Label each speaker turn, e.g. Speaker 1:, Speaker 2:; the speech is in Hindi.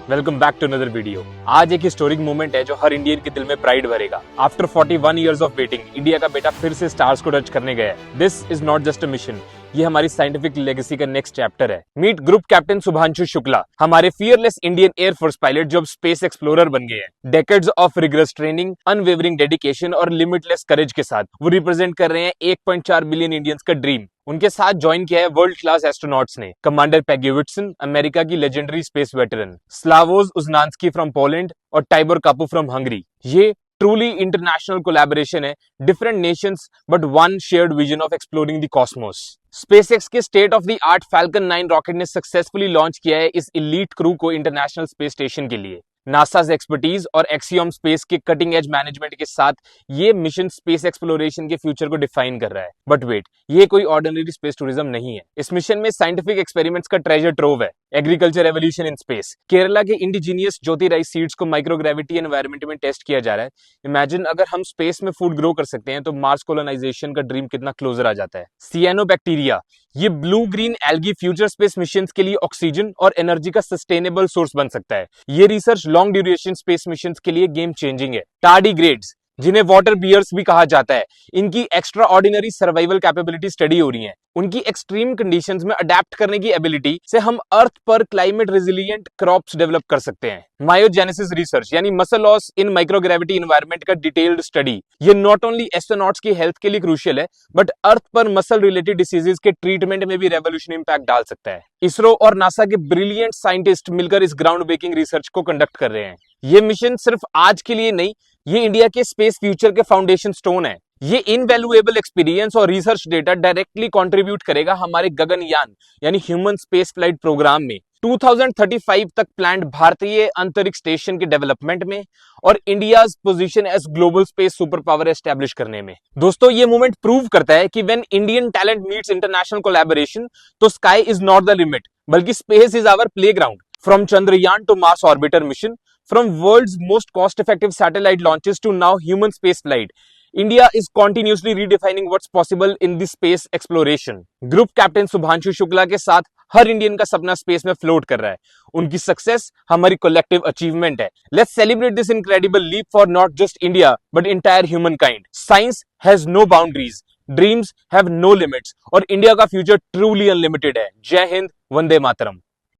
Speaker 1: Welcome back to another video. आज एक हिस्टोरिक मोमेंट है जो हर इंडियन के दिल में प्राइड भरेगा। After 41 years of waiting, India का बेटा फिर से स्टार्स को टच करने गया है। This is not just a mission, ये हमारी साइंटिफिक लेगेसी का नेक्स्ट चैप्टर है। Meet group captain Shubhanshu Shukla, हमारे फियरलेस इंडियन एयरफोर्स पायलट जो अब स्पेस एक्सप्लोरर बन गए हैं। Decades of rigorous training, unwavering dedication और लिमिटलेस करेज के साथ वो रिप्रेजेंट कर रहे हैं 1.4 बिलियन इंडियंस का ड्रीम। उनके साथ ज्वाइन किया है वर्ल्ड क्लास एस्ट्रोनॉट्स ने कमांडर पैगी विट्सन, अमेरिका की legendary space veteran, Slawosz Uznanski from Poland और टाइबर कापू फ्रॉम हंगरी। ये ट्रूली इंटरनेशनल कोलैबोरेशन है, different nations but one shared vision of exploring the cosmos. SpaceX के state of the art Falcon 9 rocket ने सक्सेसफुली लॉन्च किया है इस इलीट क्रू को इंटरनेशनल स्पेस स्टेशन के लिए। नासा's एक्सपर्टीज और एक्सियोम स्पेस के कटिंग एज मैनेजमेंट के साथ ये मिशन स्पेस एक्सप्लोरेशन के फ्यूचर को डिफाइन कर रहा है। बट वेट, ये कोई ऑर्डिनरी स्पेस टूरिज्म नहीं है। इस मिशन में साइंटिफिक एक्सपेरिमेंट्स का ट्रेजर ट्रोव है। Agriculture revolution in space, Kerala के इंडिजीनियस ज्योति राइस सीड्स को माइक्रोग्रेविटी एनवायरनमेंट में टेस्ट किया जा रहा है। इमेजिन अगर हम स्पेस में फूड ग्रो कर सकते हैं तो मार्स कोलोनाइजेशन का ड्रीम कितना क्लोजर आ जाता है। सियानोबैक्टीरिया, ये blue green algae future space missions के लिए ऑक्सीजन और एनर्जी का सस्टेनेबल सोर्स बन सकता है। ये research long duration space missions के लिए गेम चेंजिंग है। टार्डिग्रेड्स, जिन्हें वाटर बियर्स भी कहा जाता है, इनकी extra ordinary survival capability study हो रही है। उनकी एक्सट्रीम कंडीशंस में अडेप्ट करने की एबिलिटी से हम अर्थ पर क्लाइमेट रेजिलिएंट क्रॉप्स डेवलप कर सकते हैं। मायोजेनेसिस रिसर्च यानी muscle loss in microgravity environment का डिटेल्ड स्टडी, ये नॉट ओनली एस्ट्रोनॉट्स की हेल्थ के लिए क्रूशियल है बट अर्थ पर मसल रिलेटेड डिसीजेस के ट्रीटमेंट में भी रेवोल्यूशनरी इंपैक्ट डाल सकता है। इसरो और नासा के ब्रिलियंट साइंटिस्ट मिलकर इस ग्राउंड ब्रेकिंग रिसर्च को कंडक्ट कर रहे हैं। ये मिशन सिर्फ आज के लिए नहीं, ये इंडिया के स्पेस फ्यूचर के फाउंडेशन स्टोन है। ये इनवैल्यूएबल एक्सपीरियंस और रिसर्च डेटा डायरेक्टली कंट्रीब्यूट करेगा हमारे गगनयान यानी ह्यूमन स्पेस फ्लाइट प्रोग्राम में, 2035 तक प्लान्ड भारतीय अंतरिक्ष स्टेशन के डेवलपमेंट में और India's position as global space super power establish करने में। दोस्तों, ये मूवमेंट प्रूव करता है कि when Indian talent meets international collaboration तो sky is not the limit, बल्कि space is our playground. From Chandrayaan to Mars orbiter mission, from world's most cost-effective satellite launches to now human space flight, India is continuously redefining what's possible in the space exploration. Group captain Shubhanshu Shukla के साथ हर इंडियन का सपना स्पेस में फ्लोट कर रहा है। उनकी सक्सेस हमारी कलेक्टिव अचीवमेंट है। Let's celebrate this incredible leap for not just India but entire humankind. Science has no boundaries, dreams have no limits और इंडिया का फ्यूचर ट्रूली अनलिमिटेड है। जय हिंद, वंदे मातरम।